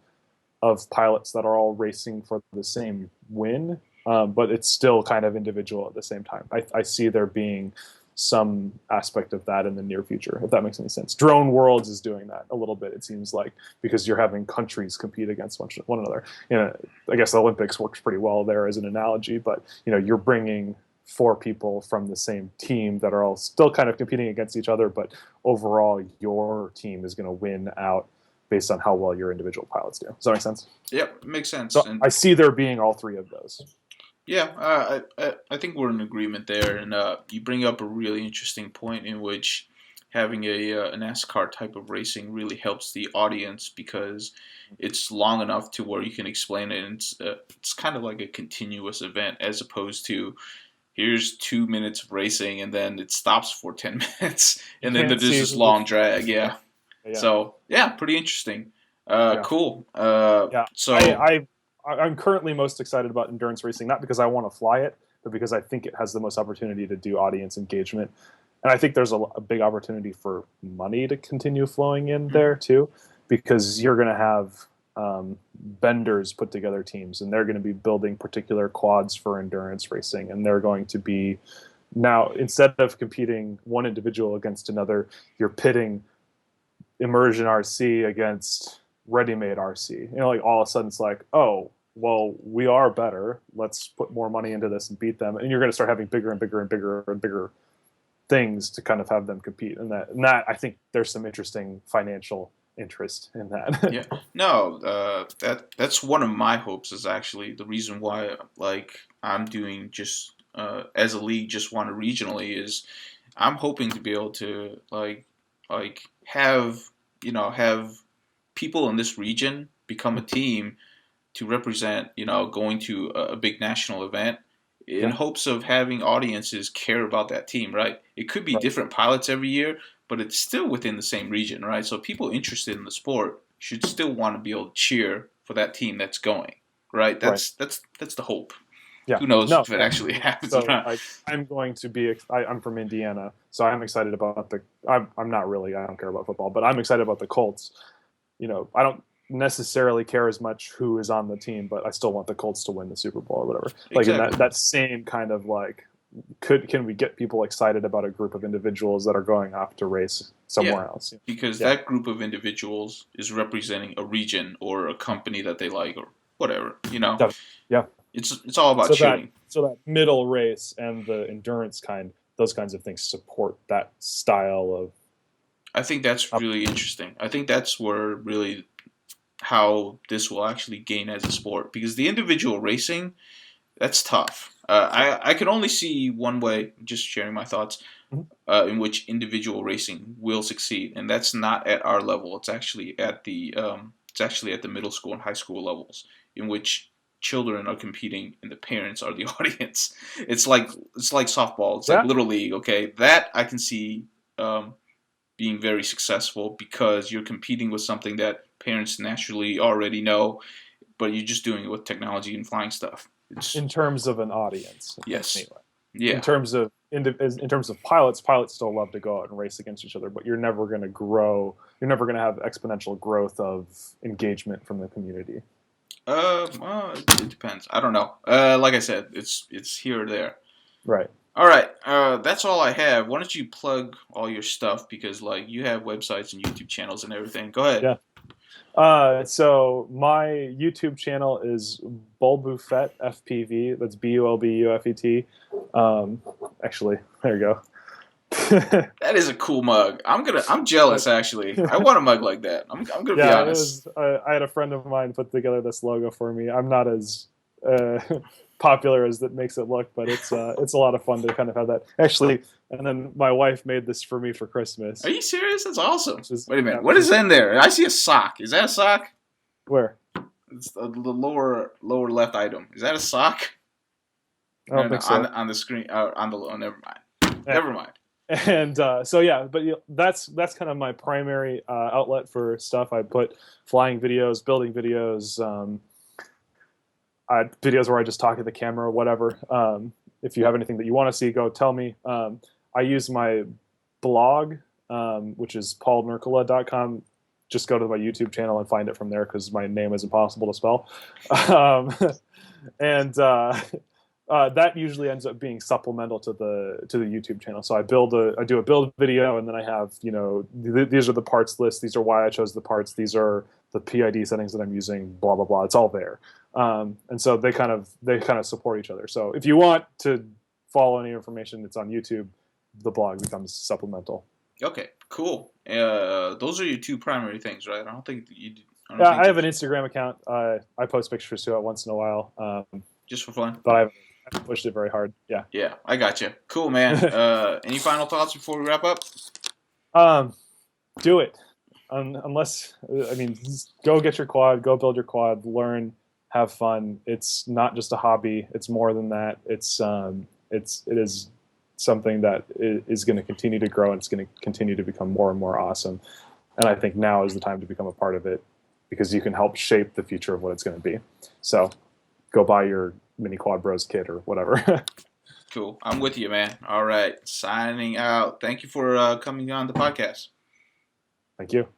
of pilots that are all racing for the same win, but it's still kind of individual at the same time. I see there being some aspect of that in the near future, if that makes any sense. Drone Worlds is doing that a little bit, it seems like, because you're having countries compete against one another. I guess the Olympics works pretty well there as an analogy, but you're bringing 4 people from the same team that are all still kind of competing against each other, but overall your team is going to win out based on how well your individual pilots do. Does that make sense? Yep, makes sense. So I see there being all 3 of those. Yeah, I think we're in agreement there, and you bring up a really interesting point in which having a NASCAR type of racing really helps the audience because it's long enough to where you can explain it, and it's kind of like a continuous event as opposed to here's 2 minutes of racing and then it stops for 10 minutes and then there's this long drag. Yeah. So yeah, pretty interesting. Cool. So I'm currently most excited about endurance racing, not because I want to fly it, but because I think it has the most opportunity to do audience engagement. And I think there's a big opportunity for money to continue flowing in there too, because you're going to have vendors put together teams, and they're going to be building particular quads for endurance racing. And they're going to be now, instead of competing one individual against another, you're pitting immersion RC against ready-made RC. Like all of a sudden it's like, oh, well, we are better. Let's put more money into this and beat them. And you're going to start having bigger and bigger and bigger and bigger things to kind of have them compete. And that I think there's some interesting financial interest in that. Yeah. No, that's one of my hopes is actually the reason why I'm doing just as a league just one regionally is I'm hoping to be able to have people in this region become a team to represent, going to a big national event in hopes of having audiences care about that team, right? It could be different pilots every year, but it's still within the same region, right? So people interested in the sport should still want to be able to cheer for that team that's going, right? That's the hope. Yeah. Who knows if it actually happens or not. I'm going to be. I'm from Indiana, so I'm excited about I'm not really. I don't care about football, but I'm excited about the Colts. I don't necessarily care as much who is on the team, but I still want the Colts to win the Super Bowl or whatever. Like exactly. in that same kind of can we get people excited about a group of individuals that are going off to race somewhere else? Because that group of individuals is representing a region or a company that they like or whatever. Yeah. It's all about cheering. So that middle race and the endurance those kinds of things support that style of. I think that's really interesting. I think that's where really how this will actually gain as a sport, because the individual racing, that's tough. I can only see one way, just sharing my thoughts, in which individual racing will succeed, and that's not at our level. It's actually at the middle school and high school levels, in which children are competing and the parents are the audience. It's like softball. It's like Little League. Okay, that I can see being very successful because you're competing with something that parents naturally already know, but you're just doing it with technology and flying stuff. In terms of an audience, yes, anyway. Yeah. In terms of pilots still love to go out and race against each other, but you're never going to grow. You're never going to have exponential growth of engagement from the community. Well, it depends. I don't know. Like I said, it's here or there. Right. All right. That's all I have. Why don't you plug all your stuff, because you have websites and YouTube channels and everything. Go ahead. Yeah. So my YouTube channel is Boba Fett FPV. That's Bulbuffet. Actually, there you go. That is a cool mug. I'm jealous actually. I want a mug like that. I'm gonna be Yeah, it honest. was. I had a friend of mine put together this logo for me. I'm not as uh, popular as that makes it look, but it's a lot of fun to kind of have that. Actually, and then my wife made this for me for Are Christmas, you serious? That's awesome. which is Wait a yeah, minute. What which is is in there? I see a sock. Is that a sock? where It's the lower left item. Is that a sock? I No, don't no, think so. on the screen. On the. Oh, never mind. Yeah. Never mind. And so yeah, but that's kind of my primary outlet for stuff. I put flying videos, building videos, videos where I just talk to the camera or whatever. If you have anything that you want to see, go tell me. I use my blog, which is paulmerkala.com. Just go to my YouTube channel and find it from there because my name is impossible to spell. Um, and that usually ends up being supplemental to the YouTube channel. So I do a build video, and then I have these are the parts list. These are why I chose the parts. These are the PID settings that I'm using. Blah blah blah. It's all there, and so they kind of support each other. So if you want to follow any information that's on YouTube, the blog becomes supplemental. Okay. Cool. Those are your two primary things, right? I don't think you. I don't Yeah, think I have an there's Instagram account. I post pictures to it once in a while, just for fun. but I haven't pushed it very hard. Yeah. Yeah, I got you. Cool, man. Any final thoughts before we wrap up? Do it. Unless I mean, go get your quad, go build your quad, learn, have fun. It's not just a hobby. It's more than that. It is something that is going to continue to grow, and it's going to continue to become more and more awesome. And I think now is the time to become a part of it because you can help shape the future of what it's going to be. So go buy your Mini Quad Bros kit or whatever. Cool. I'm with you, man. All right. Signing out. Thank you for coming on the podcast. Thank you.